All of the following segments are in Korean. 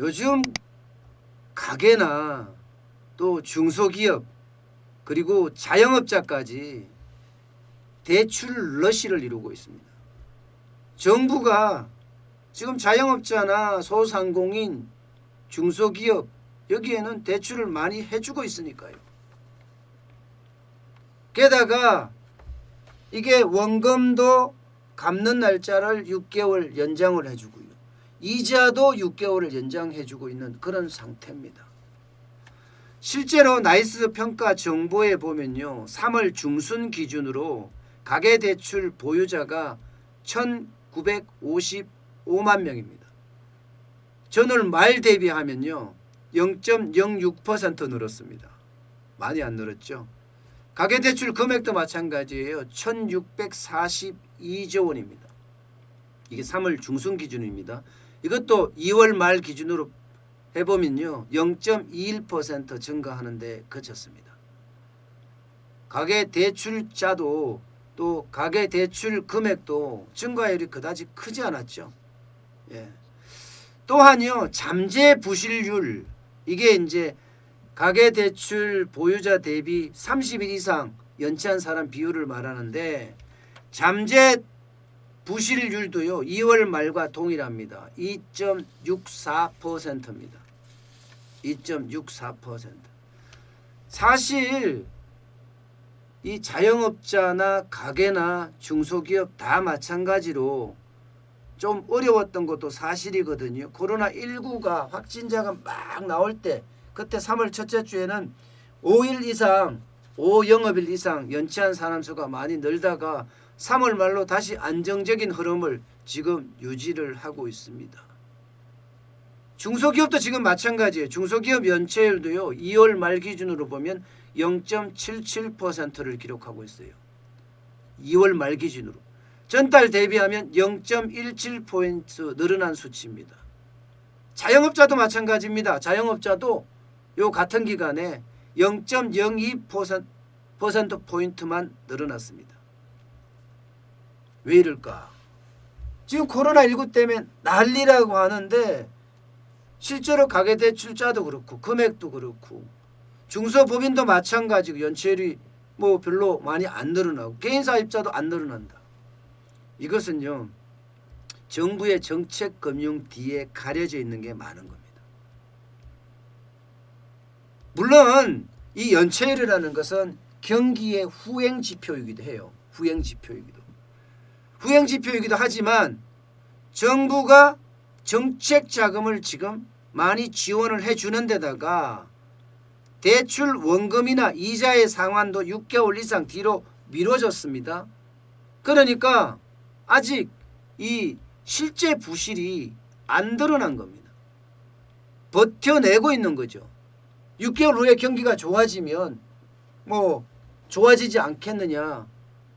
요즘 가게나 또 중소기업 그리고 자영업자까지 대출 러시를 이루고 있습니다. 정부가 지금 자영업자나 소상공인, 중소기업 여기에는 대출을 많이 해주고 있으니까요. 게다가 이게 원금도 갚는 날짜를 6개월 연장을 해주고요. 이자도 6개월을 연장해주고 있는 그런 상태입니다. 실제로 나이스 평가 정보에 보면요. 3월 중순 기준으로 가계대출 보유자가 1,955만 명입니다. 전월 말 대비하면요. 0.06% 늘었습니다. 많이 안 늘었죠. 가계대출 금액도 마찬가지예요. 1,642조 원입니다. 이게 3월 중순 기준입니다. 이것도 2월 말 기준으로 해보면요. 0.21% 증가하는 데 그쳤습니다. 가계대출자도 또 가계대출 금액도 증가율이 그다지 크지 않았죠. 예. 또한요. 잠재 부실률 이게 이제 가계대출 보유자 대비 30일 이상 연체한 사람 비율을 말하는데 잠재 부실률도요. 2월 말과 동일합니다. 2.64%입니다. 2.64%. 사실 이 자영업자나 가게나 중소기업 다 마찬가지로 좀 어려웠던 것도 사실이거든요. 코로나19가 확진자가 막 나올 때 그때 3월 첫째 주에는 5일 이상 5영업일 이상 연체한 사람 수가 많이 늘다가 3월 말로 다시 안정적인 흐름을 지금 유지를 하고 있습니다. 중소기업도 지금 마찬가지예요. 중소기업 연체율도요. 2월 말 기준으로 보면 0.77%를 기록하고 있어요. 2월 말 기준으로. 전달 대비하면 0.17포인트 늘어난 수치입니다. 자영업자도 마찬가지입니다. 자영업자도 요 같은 기간에 0.02%포인트만 늘어났습니다. 왜 이럴까? 지금 코로나19 때문에 난리라고 하는데 실제로 가계대출자도 그렇고 금액도 그렇고 중소법인도 마찬가지고 연체율이 뭐 별로 많이 안 늘어나고 개인사입자도 안 늘어난다. 이것은요. 정부의 정책금융 뒤에 가려져 있는 게 많은 겁니다. 물론 이 연체율이라는 것은 경기의 후행지표이기도 해요. 후행지표이기도 하지만 정부가 정책자금을 지금 많이 지원을 해주는 데다가 대출 원금이나 이자의 상환도 6개월 이상 뒤로 미뤄졌습니다. 그러니까 아직 이 실제 부실이 안 드러난 겁니다. 버텨내고 있는 거죠. 6개월 후에 경기가 좋아지면 뭐 좋아지지 않겠느냐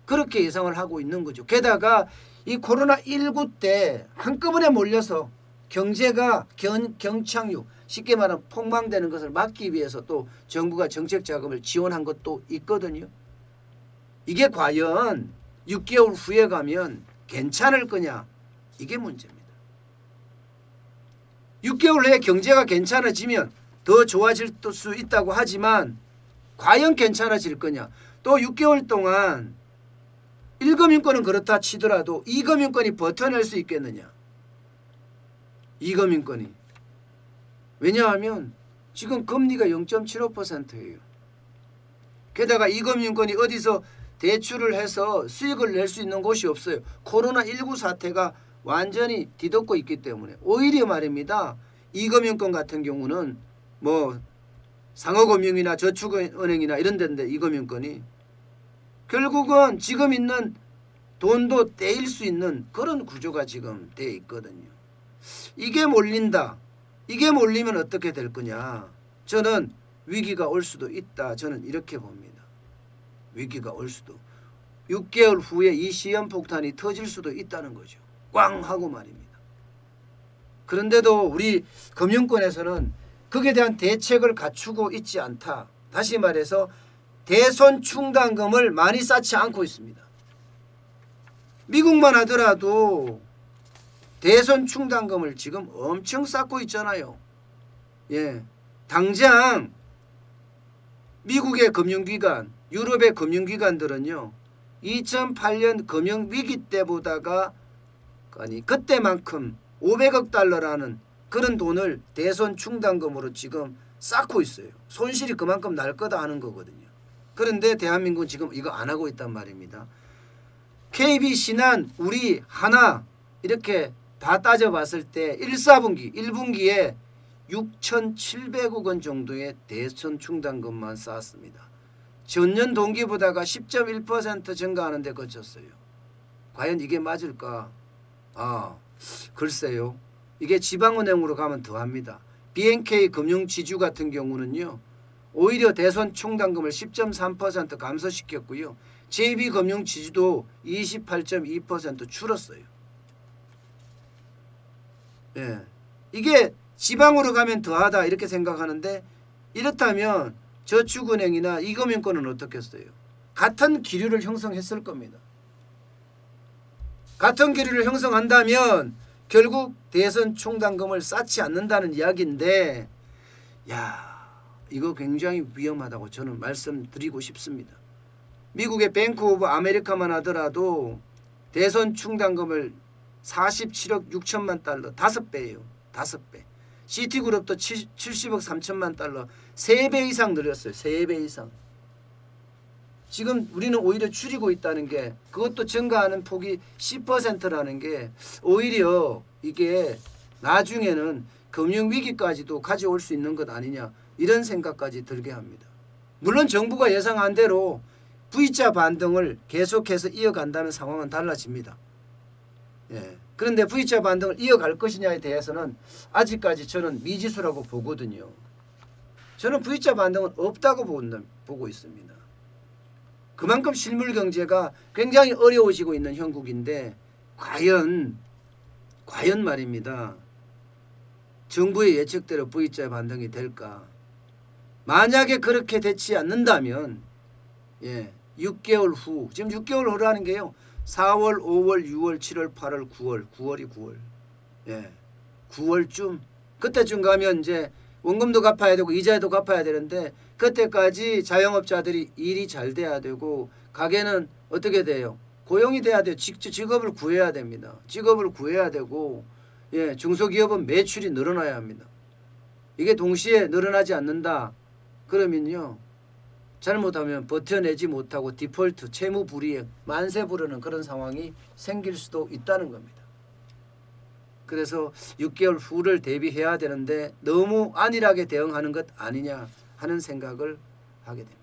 그렇게 예상을 하고 있는 거죠. 게다가 이 코로나19 때 한꺼번에 몰려서 경제가 경착륙 쉽게 말하면 폭망되는 것을 막기 위해서 또 정부가 정책자금을 지원한 것도 있거든요. 이게 과연 6개월 후에 가면 괜찮을 거냐 이게 문제입니다. 6개월 후에 경제가 괜찮아지면 더 좋아질 수 있다고 하지만 과연 괜찮아질 거냐. 또 6개월 동안 1금융권은 그렇다 치더라도 2금융권이 버텨낼 수 있겠느냐. 2금융권이. 왜냐하면 지금 금리가 0.75%예요. 게다가 2금융권이 어디서 대출을 해서 수익을 낼 수 있는 곳이 없어요. 코로나19 사태가 완전히 뒤덮고 있기 때문에 오히려 말입니다. 2금융권 같은 경우는 뭐 상호금융이나 저축은행이나 이런 데인데 2금융권이 결국은 지금 있는 돈도 떼일 수 있는 그런 구조가 지금 돼 있거든요. 이게 몰린다. 이게 몰리면 어떻게 될 거냐. 저는 위기가 올 수도 있다. 저는 이렇게 봅니다. 위기가 올 수도. 6개월 후에 이 시한폭탄이 터질 수도 있다는 거죠. 꽝 하고 말입니다. 그런데도 우리 금융권에서는 거기에 대한 대책을 갖추고 있지 않다. 다시 말해서 대손 충당금을 많이 쌓지 않고 있습니다. 미국만 하더라도 대손 충당금을 지금 엄청 쌓고 있잖아요. 예, 당장 미국의 금융기관, 유럽의 금융기관들은요 2008년 금융위기 때보다가 아니 그때만큼 500억 달러라는 그런 돈을 대손 충당금으로 지금 쌓고 있어요. 손실이 그만큼 날 거다 하는 거거든요. 그런데 대한민국은 지금 이거 안 하고 있단 말입니다. KB, 신한, 우리, 하나 이렇게 다 따져봤을 때 1분기에 6,700억 원 정도의 대손 충당금만 쌓았습니다. 전년 동기보다가 10.1% 증가하는 데 그쳤어요. 과연 이게 맞을까? 글쎄요. 이게 지방은행으로 가면 더합니다. BNK 금융지주 같은 경우는요. 오히려 대손 충당금을 10.3% 감소시켰고요. JB금융지주도 28.2% 줄었어요. 예, 이게 지방으로 가면 더하다 이렇게 생각하는데 이렇다면 저축은행이나 이금융권은 어떻겠어요? 같은 기류를 형성했을 겁니다. 같은 기류를 형성한다면 결국 대선 충당금을 쌓지 않는다는 이야기인데 이거 굉장히 위험하다고 저는 말씀드리고 싶습니다. 미국의 뱅크 오브 아메리카만 하더라도 대선 충당금을 47억 6천만 달러 5배예요. 5배. 시티그룹도 70억 3천만 달러 3배 이상 늘렸어요. 3배 이상. 지금 우리는 오히려 줄이고 있다는 게 그것도 증가하는 폭이 10%라는 게 오히려 이게 나중에는 금융위기까지도 가져올 수 있는 것 아니냐 이런 생각까지 들게 합니다. 물론 정부가 예상한 대로 V자 반등을 계속해서 이어간다면 상황은 달라집니다. 예. 그런데 V자 반등을 이어갈 것이냐에 대해서는 아직까지 저는 미지수라고 보거든요. 저는 V자 반등은 없다고 보고 있습니다. 그만큼 실물 경제가 굉장히 어려워지고 있는 형국인데 과연 말입니다. 정부의 예측대로 V자 반등이 될까? 만약에 그렇게 되지 않는다면 6개월 후 지금 6개월 후라는 게요. 4월, 5월, 6월, 7월, 8월, 9월이 9월. 9월쯤 그때쯤 가면 이제 원금도 갚아야 되고 이자도 갚아야 되는데 그때까지 자영업자들이 일이 잘 돼야 되고 가게는 어떻게 돼요? 고용이 돼야 돼요. 직업을 구해야 됩니다. 직업을 구해야 되고 중소기업은 매출이 늘어나야 합니다. 이게 동시에 늘어나지 않는다. 그러면요. 잘못하면 버텨내지 못하고 디폴트, 채무 불이행, 만세 부르는 그런 상황이 생길 수도 있다는 겁니다. 그래서 6개월 후를 대비해야 되는데 너무 안일하게 대응하는 것 아니냐 하는 생각을 하게 됩니다.